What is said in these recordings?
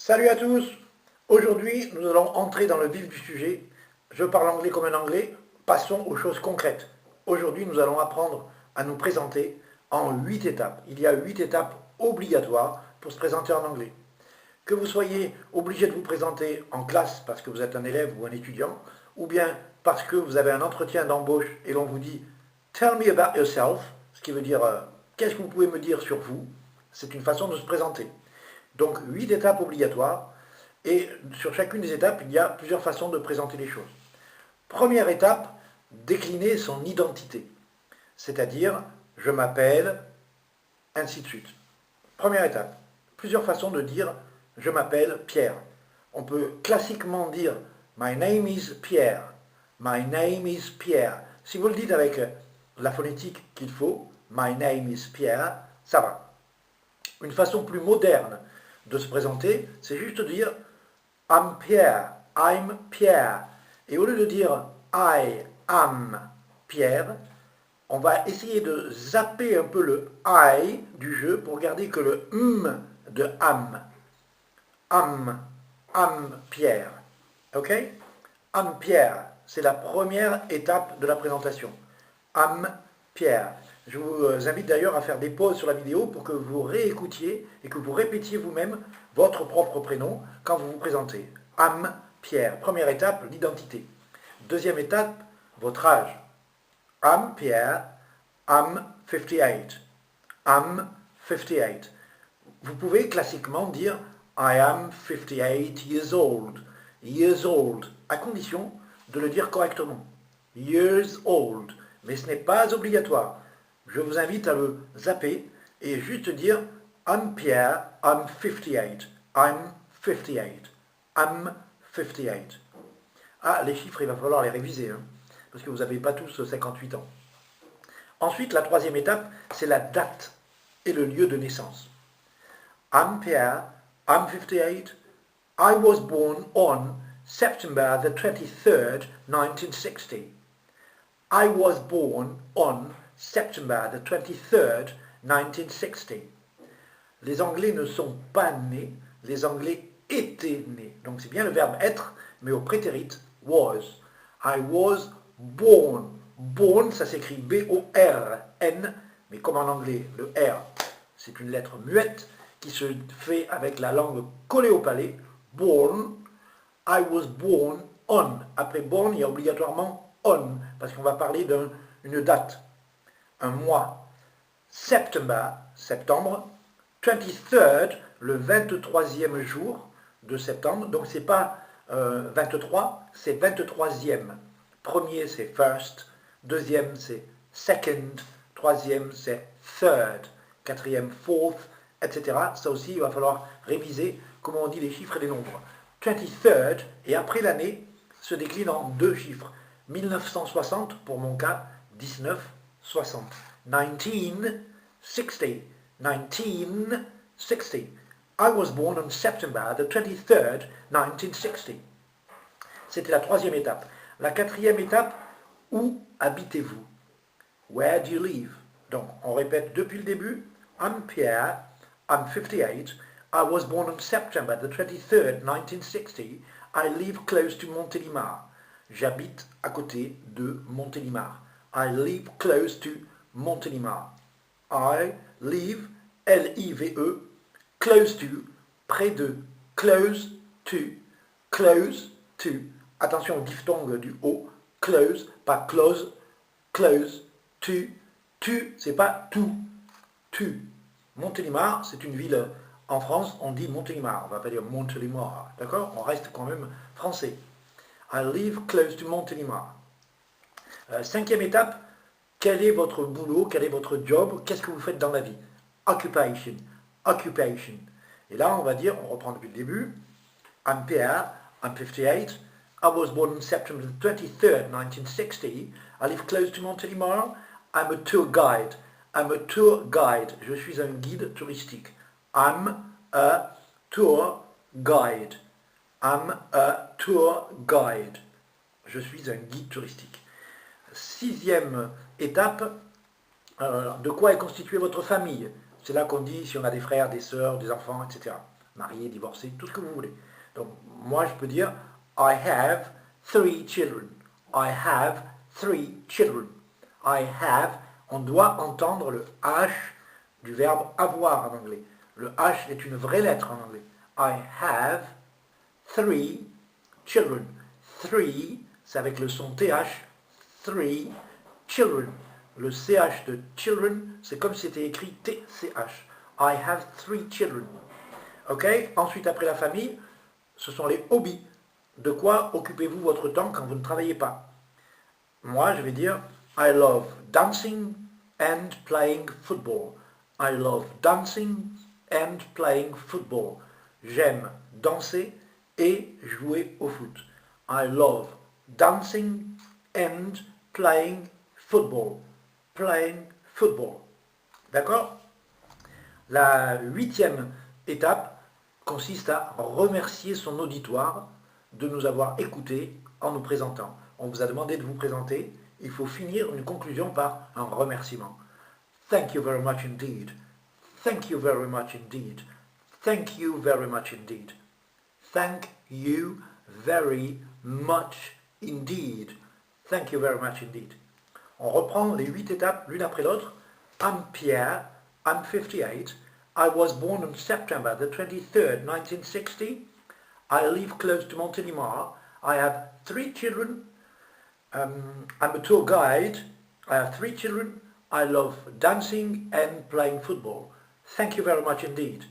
Salut à tous. Aujourd'hui, nous allons entrer dans le vif du sujet. Je parle anglais comme un anglais. Passons aux choses concrètes. Aujourd'hui, nous allons apprendre à nous présenter en 8 étapes. Il y a 8 étapes obligatoires pour se présenter en anglais. Que vous soyez obligé de vous présenter en classe parce que vous êtes un élève ou un étudiant, ou bien parce que vous avez un entretien d'embauche et l'on vous dit Tell me about yourself, ce qui veut dire qu'est-ce que vous pouvez me dire sur vous, c'est une façon de se présenter. Donc 8 étapes obligatoires, et sur chacune des étapes, il y a plusieurs façons de présenter les choses. Première étape, décliner son identité, c'est-à-dire je m'appelle, ainsi de suite. Première étape, plusieurs façons de dire je m'appelle Pierre. On peut classiquement dire My name is Pierre. My name is Pierre. Si vous le dites avec la phonétique qu'il faut, My name is Pierre, ça va. Une façon plus moderne de se présenter, c'est juste de dire I'm Pierre, I'm Pierre. Et au lieu de dire I am Pierre, on va essayer de zapper un peu le I du jeu pour garder que le de am. Am Pierre. Ok? Am Pierre, c'est la première étape de la présentation. Am Pierre. Je vous invite d'ailleurs à faire des pauses sur la vidéo pour que vous réécoutiez et que vous répétiez vous-même votre propre prénom quand vous vous présentez. Am Pierre. Première étape, l'identité. Deuxième étape, votre âge. Am Pierre, am 58. Am 58. Vous pouvez classiquement dire I am 58 years old. Years old, à condition de le dire correctement. Years old. Mais ce n'est pas obligatoire. Je vous invite à le zapper et juste dire I'm Pierre, I'm 58. I'm 58. I'm 58. Ah, les chiffres, il va falloir les réviser, hein, parce que vous n'avez pas tous 58 ans. Ensuite, la troisième étape, c'est la date et le lieu de naissance. I'm Pierre, I'm 58. I was born on September the 23rd, 1960. I was born on September the 23rd, 1960. Les Anglais ne sont pas nés, les Anglais étaient nés. Donc c'est bien le verbe être, mais au prétérit was. I was born. Born, ça s'écrit B-O-R-N, mais comme en anglais, le R, c'est une lettre muette qui se fait avec la langue collée au palais. Born. I was born on. Après born, il y a obligatoirement on, parce qu'on va parler d'une date, un mois. September, septembre. 23rd, le 23e jour de septembre. Donc c'est pas 23, c'est 23e. Premier, c'est first. Deuxième, c'est second. Troisième, c'est third. Quatrième, fourth, etc. Ça aussi, il va falloir réviser comment on dit les chiffres et les nombres. 23rd, et après l'année, se décline en deux chiffres. 1960 pour mon cas, 1960. 1960. 1960. I was born on September the 23rd, 1960. C'était la troisième étape. La quatrième étape, où habitez-vous? Where do you live? Donc, on répète depuis le début. I'm Pierre, I'm 58. I was born on September the 23rd, 1960. I live close to Montélimar. J'habite à côté de Montélimar. I live close to Montélimar. I live, L-I-V-E, close to, près de, close to, close to. Attention au diphtongue du O, close, pas close, close, to, c'est pas tout, tu. Montélimar, c'est une ville en France, on dit Montélimar, on va pas dire Montélimar, d'accord? On reste quand même français. I live close to Montélimar. Cinquième étape, quel est votre boulot, quel est votre job, qu'est-ce que vous faites dans la vie? Occupation, occupation. Et là, on va dire, on reprend depuis le début, I'm Pierre, I'm 58, I was born on September 23rd, 1960, I live close to Montélimar, I'm a tour guide. I'm a tour guide. Je suis un guide touristique. I'm a tour guide. I'm a tour guide. Je suis un guide touristique. Sixième étape, de quoi est constituée votre famille? C'est là qu'on dit si on a des frères, des sœurs, des enfants, etc. marié, divorcé, tout ce que vous voulez. Donc moi je peux dire I have 3 children. I have 3 children. I have, on doit entendre le H du verbe avoir en anglais. Le H est une vraie lettre en anglais. I have 3 children. 3, c'est avec le son TH. 3 children. Le CH de children, c'est comme si c'était écrit TCH. I have 3 children. Ok? Ensuite, après la famille, ce sont les hobbies. De quoi occupez-vous votre temps quand vous ne travaillez pas? Moi, je vais dire I love dancing and playing football. I love dancing and playing football. J'aime danser et jouer au foot. I love dancing and playing football. Playing football. D'accord? La 8e étape consiste à remercier son auditoire de nous avoir écoutés en nous présentant. On vous a demandé de vous présenter. Il faut finir une conclusion par un remerciement. Thank you very much indeed. Thank you very much indeed. Thank you very much indeed. Thank you very much indeed. Thank you very much indeed. On reprend les 8 étapes l'une après l'autre. I'm Pierre. I'm 58. I was born on September the 23rd, 1960. I live close to Montélimar. I have 3 children. I'm a tour guide. I have 3 children. I love dancing and playing football. Thank you very much indeed.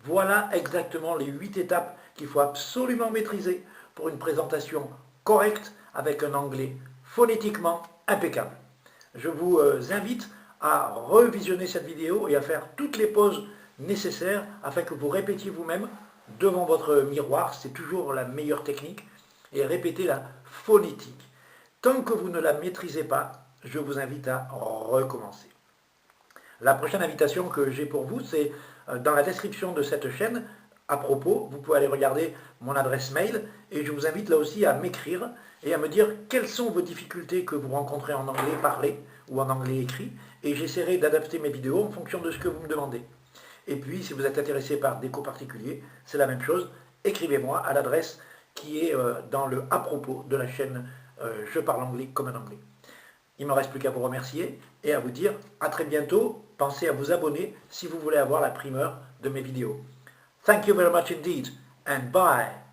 Voilà exactement les 8 étapes qu'il faut absolument maîtriser pour une présentation correcte avec un anglais phonétiquement impeccable. Je vous invite à revisionner cette vidéo et à faire toutes les pauses nécessaires afin que vous répétiez vous-même devant votre miroir, c'est toujours la meilleure technique, et répétez la phonétique. Tant que vous ne la maîtrisez pas, je vous invite à recommencer. La prochaine invitation que j'ai pour vous, c'est dans la description de cette chaîne. À propos, vous pouvez aller regarder mon adresse mail et je vous invite là aussi à m'écrire et à me dire quelles sont vos difficultés que vous rencontrez en anglais parlé ou en anglais écrit, et j'essaierai d'adapter mes vidéos en fonction de ce que vous me demandez. Et puis, si vous êtes intéressé par des cours particuliers, c'est la même chose. Écrivez-moi à l'adresse qui est dans le à propos de la chaîne Je parle anglais comme un anglais. Il ne me reste plus qu'à vous remercier et à vous dire à très bientôt. Pensez à vous abonner si vous voulez avoir la primeur de mes vidéos. Thank you very much indeed and bye.